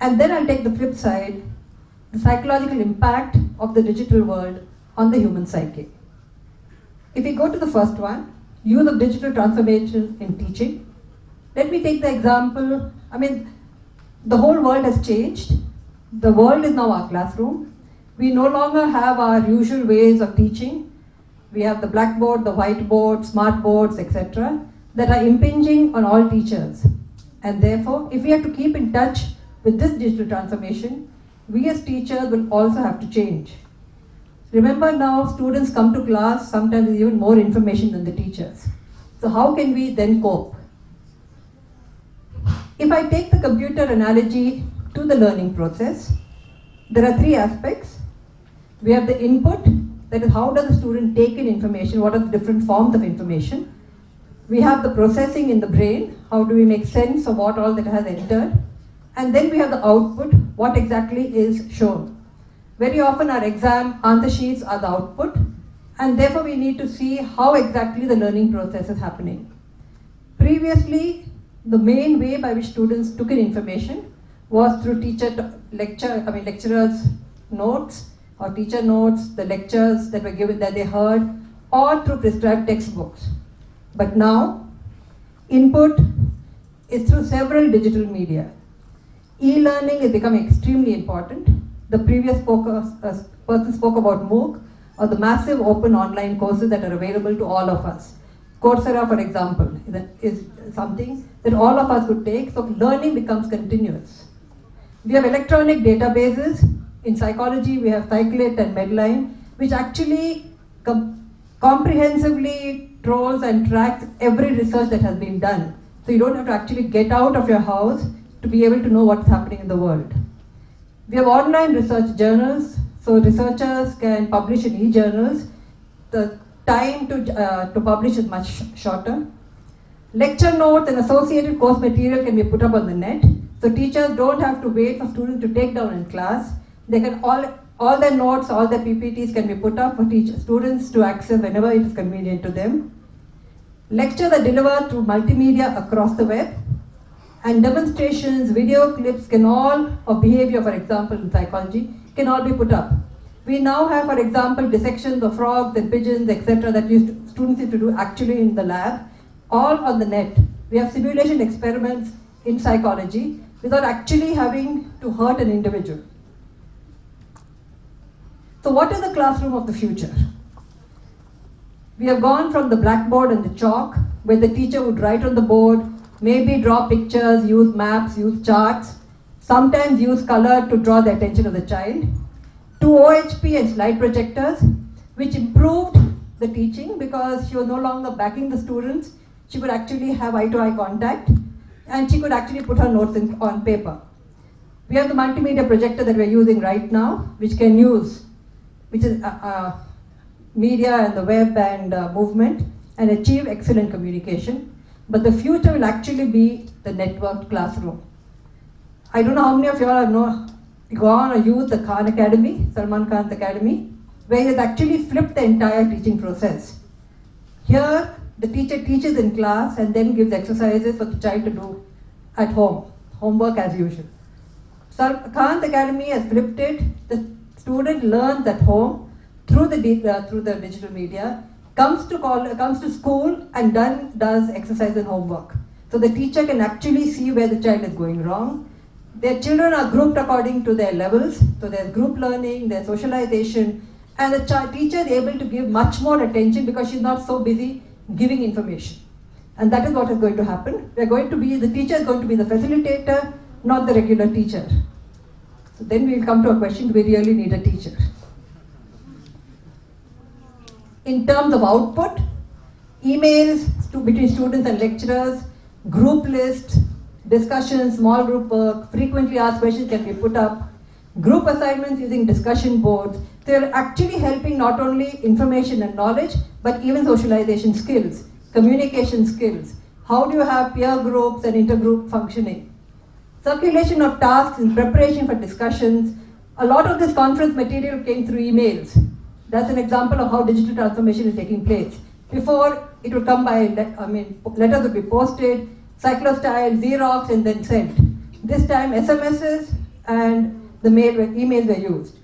And then I'll take the flip side, the psychological impact of the digital world on the human psyche. If we go to the first one, use of digital transformation in teaching. Let me take the example, the whole world has changed. The world is now our classroom. We no longer have our usual ways of teaching. We have the blackboard, the whiteboard, smart boards, etc. that are impinging on all teachers. And therefore, if we have to keep in touch with this digital transformation, we as teachers will also have to change. Remember now, students come to class sometimes with even more information than the teachers. So how can we then cope? If I take the computer analogy to the learning process, there are three aspects. We have the input, that is how does the student take in information, what are the different forms of information. We have the processing in the brain, how do we make sense of what all that has entered. And then we have the output, what exactly is shown. Very often our exam answer sheets are the output, and therefore we need to see how exactly the learning process is happening. Previously, the main way by which students took in information was through lecturers' notes or teacher notes, the lectures that were given that they heard, or through prescribed textbooks. But now, input is through several digital media. E-learning is becoming extremely important. The previous person spoke about MOOC, or the massive open online courses that are available to all of us. Coursera, for example, is something that all of us could take, so learning becomes continuous. We have electronic databases. In psychology, we have Cyclate and Medline, which actually comprehensively trolls and tracks every research that has been done. So you don't have to actually get out of your house to be able to know what's happening in the world. We have online research journals, so researchers can publish in e-journals. The time to publish is much shorter. Lecture notes and associated course material can be put up on the net. So teachers don't have to wait for students to take down in class. They can all their notes, all their PPTs can be put up for students to access whenever it is convenient to them. Lectures are delivered through multimedia across the web. and demonstrations, video clips can all, of behavior for example in psychology, can all be put up. We now have, for example, dissections of frogs and pigeons, etc. that students used to do actually in the lab, all on the net. We have simulation experiments in psychology without actually having to hurt an individual. So what is the classroom of the future? We have gone from the blackboard and the chalk, where the teacher would write on the board, maybe draw pictures, use maps, use charts, sometimes use color to draw the attention of the child, to OHP and slide projectors, which improved the teaching because she was no longer backing the students. She could actually have eye-to-eye contact, and she could actually put her notes on paper. We have the multimedia projector that we're using right now, which can use, which is media and the web and movement, and achieve excellent communication. But the future will actually be the networked classroom. I don't know how many of you all have gone or used the Khan Academy, Salman Khan's Academy, where he has actually flipped the entire teaching process. Here, the teacher teaches in class and then gives exercises for the child to do at home, homework as usual. So Khan's Academy has flipped it. The student learns at home through the digital media, comes to school and does exercise and homework. So the teacher can actually see where the child is going wrong. Their children are grouped according to their levels, so there's group learning, there's socialization, and the teacher is able to give much more attention because she's not so busy giving information. And that is what is going to happen. The teacher is going to be the facilitator, not the regular teacher. So then we will come to a question, do we really need a teacher? In terms of output, emails between students and lecturers, group lists, discussions, small group work, frequently asked questions can be put up, group assignments using discussion boards. They're actually helping not only information and knowledge, but even socialization skills, communication skills. How do you have peer groups and intergroup functioning? Circulation of tasks in preparation for discussions. A lot of this conference material came through emails. That's an example of how digital transformation is taking place. Before, it would come by, letters would be posted, cyclostyle, Xerox, and then sent. This time, SMSs and the emails were used.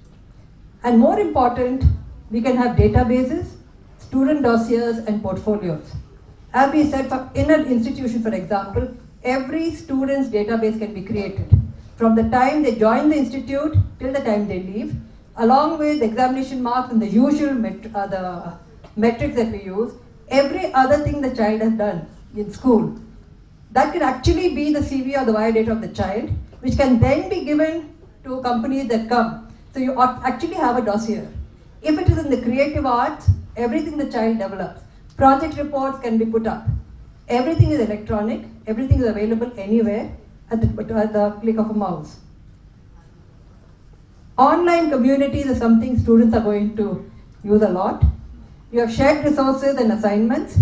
And more important, we can have databases, student dossiers, and portfolios. As we said, in an institution, for example, every student's database can be created. From the time they join the institute till the time they leave, along with examination marks and the usual metrics that we use, every other thing the child has done in school. That can actually be the CV or the biodata of the child, which can then be given to companies that come. So you actually have a dossier. If it is in the creative arts, everything the child develops. Project reports can be put up. Everything is electronic, everything is available anywhere at the click of a mouse. Online communities is something students are going to use a lot. You have shared resources and assignments,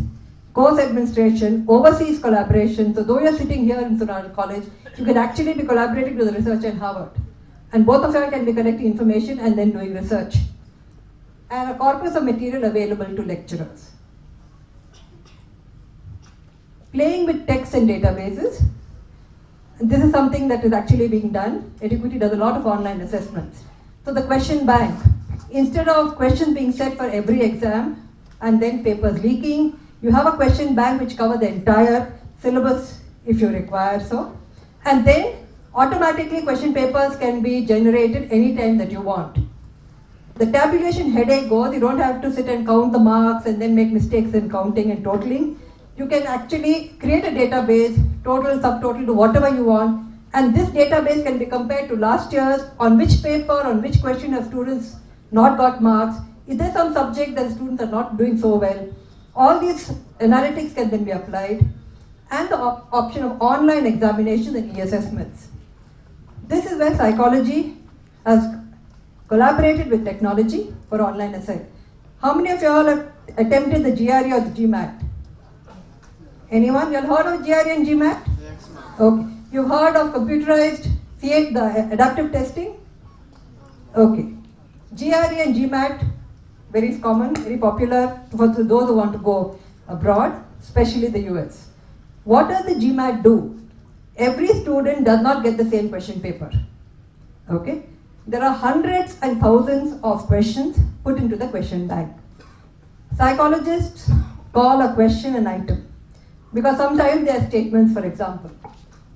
course administration, overseas collaboration. So though you're sitting here in Surana College, you can actually be collaborating with a researcher in Harvard. And both of you can be collecting information and then doing research. And a corpus of material available to lecturers. Playing with text and databases. This is something that is actually being done. Eduquity does a lot of online assessments. So the question bank. Instead of questions being set for every exam and then papers leaking, you have a question bank which covers the entire syllabus if you require so. And then automatically question papers can be generated anytime that you want. The tabulation headache goes, you don't have to sit and count the marks and then make mistakes in counting and totaling. You can actually create a database, total, subtotal, to whatever you want. And this database can be compared to last year's, on which paper, on which question have students not got marks. Is there some subject that students are not doing so well? All these analytics can then be applied. And the option of online examinations and e-assessments. This is where psychology has collaborated with technology for online assay. How many of you all have attempted the GRE or the GMAT? Anyone? You all heard of GRE and GMAT? Yes, ma'am. Okay. You've heard of computerized the adaptive testing? Okay. GRE and GMAT, very common, very popular for those who want to go abroad, especially the US. What does the GMAT do? every student does not get the same question paper. Okay? There are hundreds and thousands of questions put into the question bank. Psychologists call a question an item because sometimes there are statements, for example.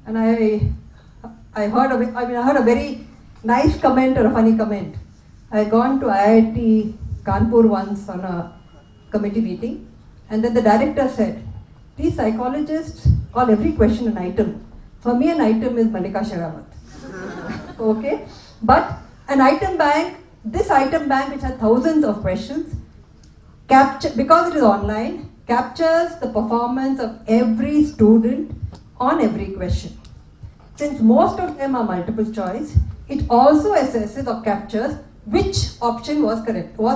And I heard a very nice comment or a funny comment. I had gone to IIT Kanpur once on a committee meeting, and then the director said, "These psychologists call every question an item. For me, an item is Malika Sherawat." Okay? But an item bank, this item bank which has thousands of questions, because it is online, captures the performance of every student on every question. Since most of them are multiple choice, it also assesses or captures which option was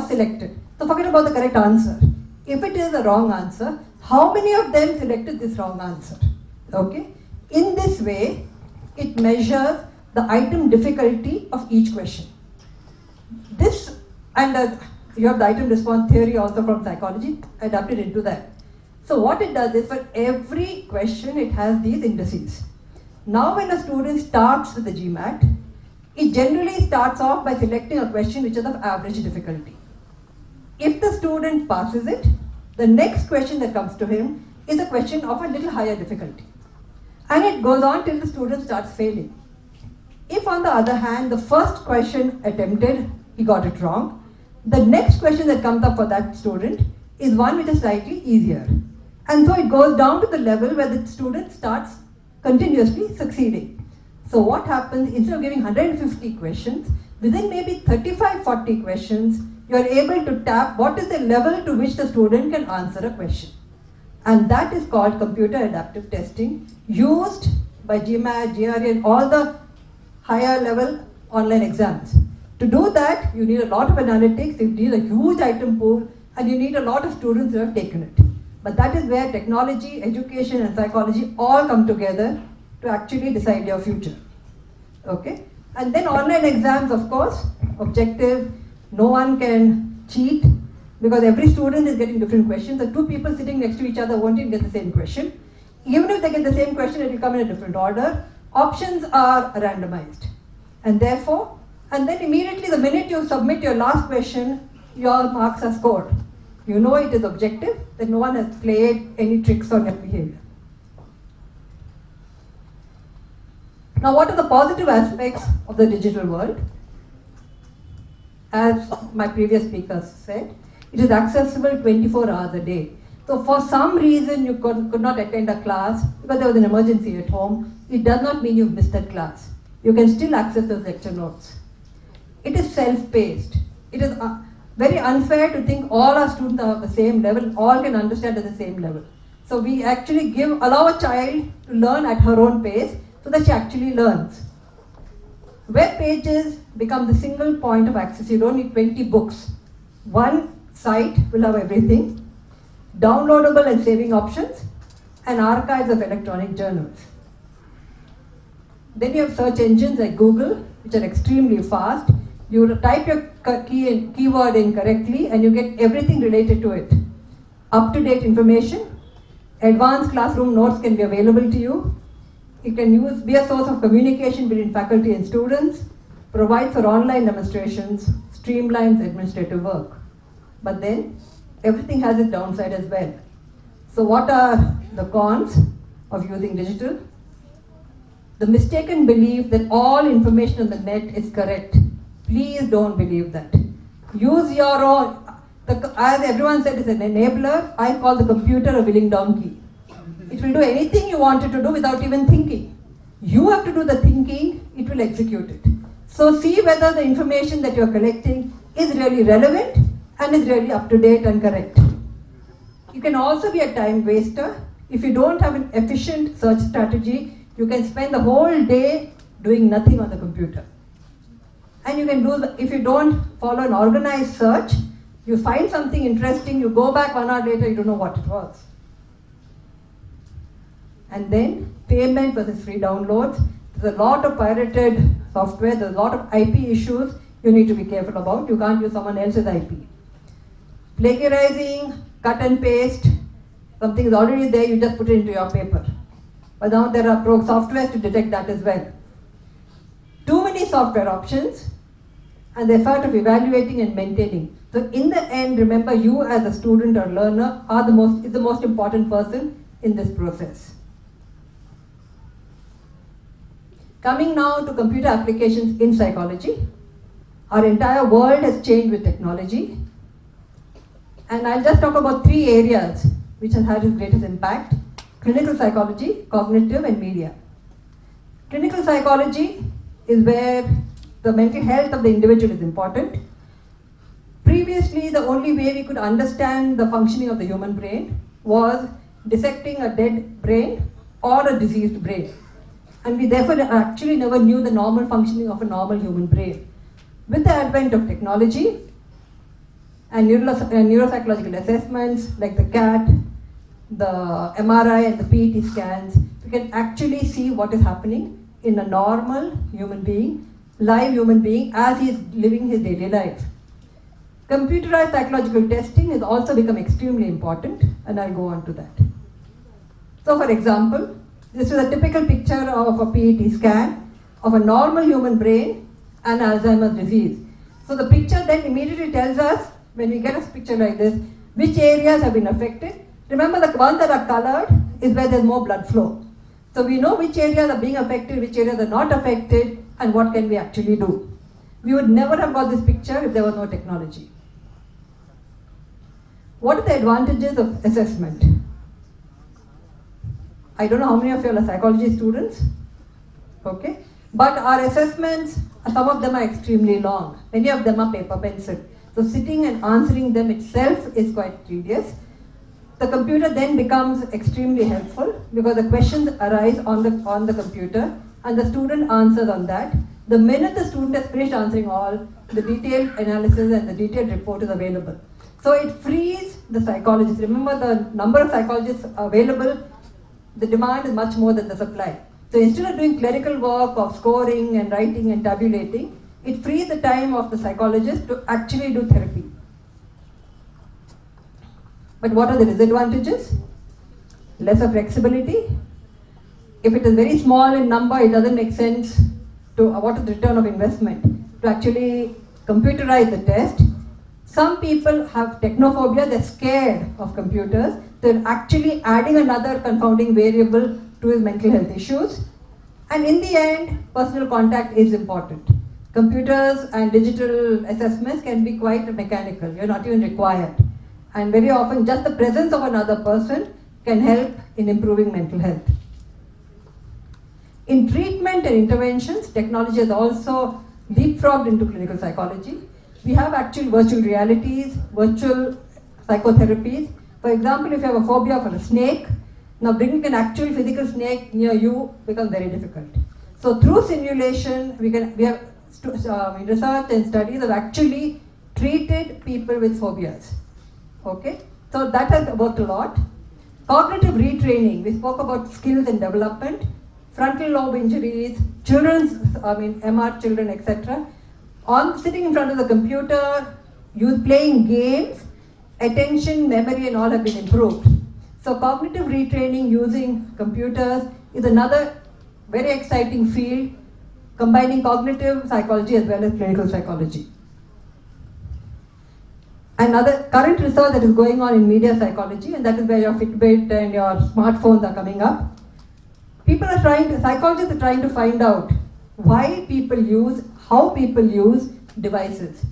selected. So forget about the correct answer. If it is a wrong answer, how many of them selected this wrong answer? Okay? In this way, it measures the item difficulty of each question. This, and you have the item response theory also from psychology, adapted into that. So what it does is, for every question, it has these indices. Now when a student starts with the GMAT, it generally starts off by selecting a question which is of average difficulty. If the student passes it, the next question that comes to him is a question of a little higher difficulty. And it goes on till the student starts failing. If on the other hand, the first question attempted, he got it wrong, the next question that comes up for that student is one which is slightly easier. And so it goes down to the level where the student starts continuously succeeding. So what happens, instead of giving 150 questions, within maybe 35-40 questions, you are able to tap what is the level to which the student can answer a question. And that is called computer adaptive testing, used by GMAT, GRE, and all the higher level online exams. To do that, you need a lot of analytics, you need a huge item pool, and you need a lot of students who have taken it. But that is where technology, education, and psychology all come together to actually decide your future. Okay? And then online exams, of course, objective, no one can cheat because every student is getting different questions. The two people sitting next to each other won't even get the same question. Even if they get the same question, it will come in a different order. Options are randomized. And therefore, and then immediately the minute you submit your last question, your marks are scored. You know it is objective, that no one has played any tricks on your behavior. Now, what are the positive aspects of the digital world? As my previous speakers said, it is accessible 24 hours a day. So for some reason you could not attend a class because there was an emergency at home, it does not mean you've missed that class. You can still access those lecture notes. It is self-paced. It is very unfair to think all our students are at the same level, all can understand at the same level. So we actually allow a child to learn at her own pace so that she actually learns. Web pages become the single point of access. You don't need 20 books. One site will have everything, downloadable and saving options, and archives of electronic journals. Then you have search engines like Google, which are extremely fast. You type your keyword in correctly and you get everything related to it. Up-to-date information, advanced classroom notes can be available to you. It can be a source of communication between faculty and students, provides for online demonstrations, streamlines administrative work. But then, everything has its downside as well. So what are the cons of using digital? The mistaken belief that all information on the net is correct. Please don't believe that. Use your own, as everyone said, it's an enabler. I call the computer a willing donkey. It will do anything you want it to do without even thinking. You have to do the thinking, it will execute it. So see whether the information that you're collecting is really relevant and is really up to date and correct. You can also be a time waster. If you don't have an efficient search strategy, you can spend the whole day doing nothing on the computer. And you can if you don't follow an organized search, you find something interesting, you go back 1 hour later, you don't know what it was. And then payment versus free downloads. There's a lot of pirated software, there's a lot of IP issues you need to be careful about. You can't use someone else's IP. Plagiarizing, cut and paste, something is already there, you just put it into your paper. but now there are softwares to detect that as well. Too many software options and the effort of evaluating and maintaining. So in the end, remember, you as a student or learner is the most important person in this process. Coming now to computer applications in psychology. Our entire world has changed with technology. And I'll just talk about 3 areas which have had its greatest impact: clinical psychology, cognitive, and media. Clinical psychology is where the mental health of the individual is important. Previously, the only way we could understand the functioning of the human brain was dissecting a dead brain or a diseased brain. And we therefore actually never knew the normal functioning of a normal human brain. With the advent of technology and neuropsychological assessments like the CAT, the MRI and the PET scans, we can actually see what is happening in a normal human being, live human being, as he is living his daily life. Computerized psychological testing has also become extremely important, and I'll go on to that. So for example, this is a typical picture of a PET scan of a normal human brain and Alzheimer's disease. So the picture then immediately tells us, when we get a picture like this, which areas have been affected. Remember, the ones that are colored is where there's more blood flow. So we know which areas are being affected, which areas are not affected, and what can we actually do. We would never have got this picture if there was no technology. What are the advantages of assessment? I don't know how many of you are psychology students, okay? But our assessments, some of them are extremely long. Many of them are paper pencil. So sitting and answering them itself is quite tedious. The computer then becomes extremely helpful because the questions arise on the computer and the student answers on that. The minute the student has finished answering all, the detailed analysis and the detailed report is available. So it frees the psychologist. Remember, the number of psychologists available, the demand is much more than the supply. So instead of doing clerical work of scoring and writing and tabulating, it frees the time of the psychologist to actually do therapy. But what are the disadvantages? Lesser flexibility. If it is very small in number, it doesn't make sense to what is the return of investment to actually computerize the test. Some people have technophobia, they're scared of computers. They're actually adding another confounding variable to his mental health issues. And in the end, personal contact is important. Computers and digital assessments can be quite mechanical. You're not even required. And very often, just the presence of another person can help in improving mental health. In treatment and interventions, technology has also leapfrogged into clinical psychology. We have actual virtual realities, virtual psychotherapies. For example, if you have a phobia for a snake, now bringing an actual physical snake near you becomes very difficult. So through simulation, we have research and studies have actually treated people with phobias. Okay, so that has worked a lot. Cognitive retraining, we spoke about skills and development, frontal lobe injuries, MR children, etc. On sitting in front of the computer, playing games, attention, memory and all have been improved. So cognitive retraining using computers is another very exciting field, combining cognitive psychology as well as clinical psychology. Another current research that is going on in media psychology, and that is where your Fitbit and your smartphones are coming up. Psychologists are trying to find out how people use devices.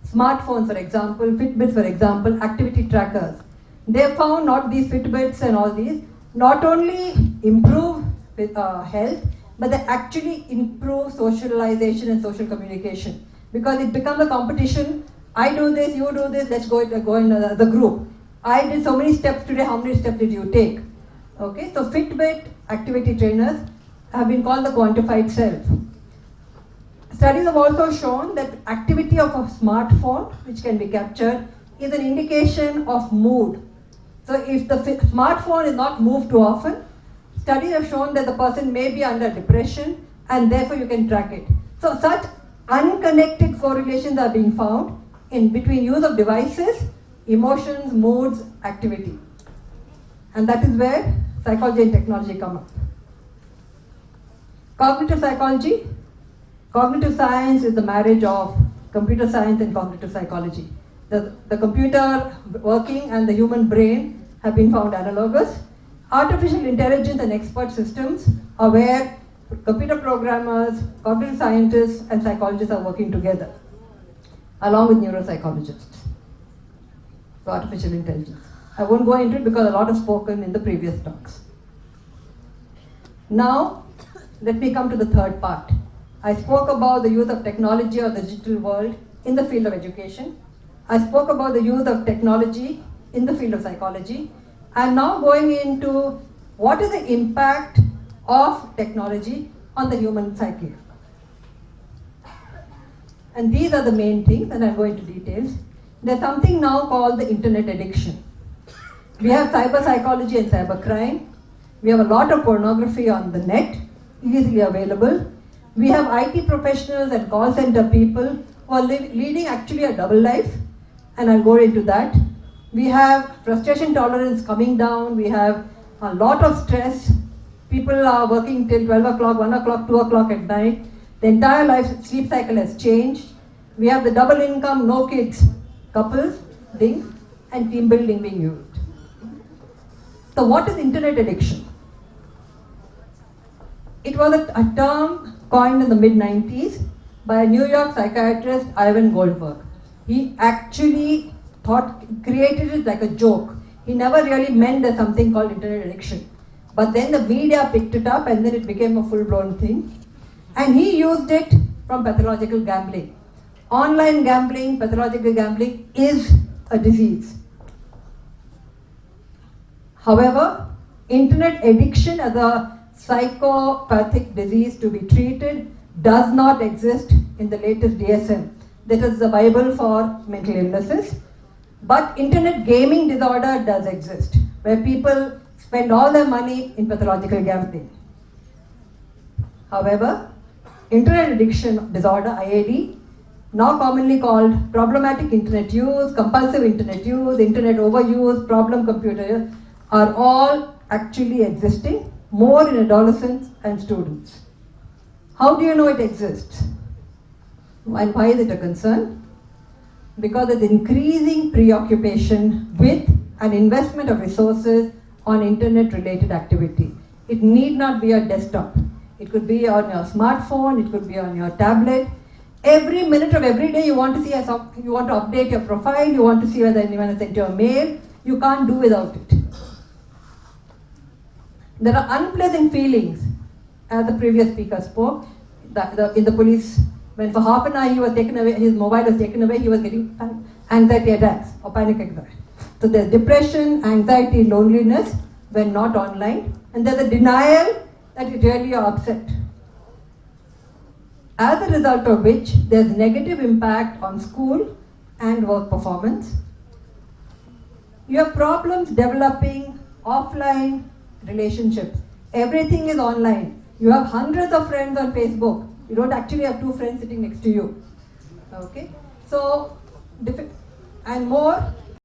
Smartphones, for example, Fitbits, for example, activity trackers. They found not these Fitbits and all these, not only improve health, but they actually improve socialization and social communication. Because it becomes a competition. I do this, you do this, let's go in the group. I did so many steps today, how many steps did you take? Okay, so Fitbit activity trainers have been called the quantified self. Studies have also shown that activity of a smartphone, which can be captured, is an indication of mood. So if the smartphone is not moved too often, studies have shown that the person may be under depression and therefore you can track it. So such unconnected correlations are being found in between use of devices, emotions, moods, activity. And that is where psychology and technology come up. Cognitive psychology. Cognitive science is the marriage of computer science and cognitive psychology. The computer working and the human brain have been found analogous. Artificial intelligence and expert systems are where computer programmers, cognitive scientists, and psychologists are working together, along with neuropsychologists. So artificial intelligence. I won't go into it because a lot is spoken in the previous talks. Now, let me come to the third part. I spoke about the use of technology or the digital world in the field of education. I spoke about the use of technology in the field of psychology. I'm now going into what is the impact of technology on the human psyche. And these are the main things, and I'll go into details. There's something now called the internet addiction. We have cyber psychology and cyber crime. We have a lot of pornography on the net, easily available. We have IT professionals and call center people who are leading actually a double life, and I'll go into that. We have frustration tolerance coming down. We have a lot of stress. People are working till 12 o'clock, 1 o'clock, 2 o'clock at night. The entire life sleep cycle has changed. We have the double income, no kids, couples, ding, and team building being used. So what is internet addiction? It was a term coined in the mid-90s by a New York psychiatrist, Ivan Goldberg. He actually created it like a joke. He never really meant there's something called internet addiction. But then the media picked it up and then it became a full-blown thing. And he used it from pathological gambling. Online gambling, pathological gambling is a disease. However, internet addiction as a psychopathic disease to be treated does not exist in the latest DSM. That is the Bible for mental illnesses. But internet gaming disorder does exist, where people spend all their money in pathological gambling. However, internet addiction disorder, IAD, now commonly called problematic internet use, compulsive internet use, internet overuse, problem computer use, are all actually existing more in adolescents and students. How do you know it exists? And why is it a concern? Because of the increasing preoccupation with an investment of resources on internet related activity. It need not be a desktop. It could be on your smartphone, it could be on your tablet. Every minute of every day you want to see, you want to update your profile, you want to see whether anyone has sent you a mail, you can't do without it. There are unpleasant feelings, as the previous speaker spoke, in the police, when for half an hour he was taken away, his mobile was taken away, he was getting anxiety attacks or panic attacks. So there's depression, anxiety, loneliness when not online, and there's a denial that you really are upset. As a result of which, there's negative impact on school and work performance. You have problems developing offline relationships. Everything is online. You have hundreds of friends on Facebook. You don't actually have two friends sitting next to you. Okay? So, and more